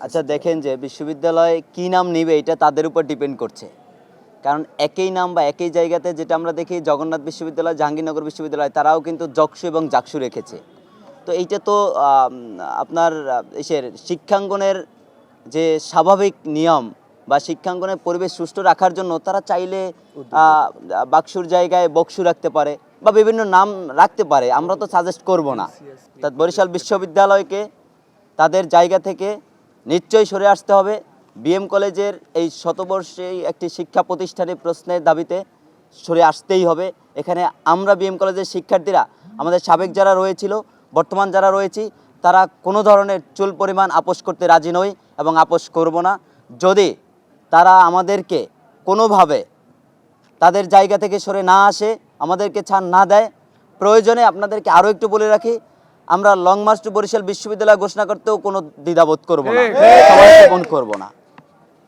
আচ্ছা দেখেন যে বিশ্ববিদ্যালয় কি নাম নিবে এটা তাদের উপর ডিপেন্ড করছে, কারণ একই নাম বা একই জায়গাতে যেটা আমরা দেখি জগন্নাথ বিশ্ববিদ্যালয়, জাহাঙ্গীরনগর বিশ্ববিদ্যালয়, তারাও কিন্তু যকসু এবং জাকসু রেখেছে। তো এইটা তো আপনার ইসের শিক্ষাঙ্গনের যে স্বাভাবিক নিয়ম বা শিক্ষাঙ্গনের পরিবেশ সুষ্ঠু রাখার জন্য তারা চাইলে বাকসুর জায়গায় বকসু রাখতে পারে বা বিভিন্ন নাম রাখতে পারে, আমরা তো সাজেস্ট করব না। তা বরিশাল বিশ্ববিদ্যালয়কে তাদের জায়গা থেকে নিশ্চয়ই সরে আসতে হবে। বিএম কলেজের এই শতবর্ষী একটি শিক্ষা প্রতিষ্ঠানের প্রশ্নের দাবিতে সরে আসতেই হবে। এখানে আমরা বিএম কলেজের শিক্ষার্থীরা, আমাদের সাবেক যারা রয়েছিল, বর্তমান যারা রয়েছি, তারা কোনো ধরনের চুল পরিমাণ আপোষ করতে রাজি নই এবং আপোষ করব না। যদি তারা আমাদেরকে কোনোভাবে তাদের জায়গা থেকে সরে না আসে, আমাদেরকে ছাড় না দেয়, প্রয়োজনে আপনাদেরকে আরও একটু বলে রাখি, আমরা লং মার্চ টু বরিশাল বিশ্ববিদ্যালয় ঘোষণা করতেও কোনো দ্বিধাবোধ করব না, সবাইকে ফোন করব না।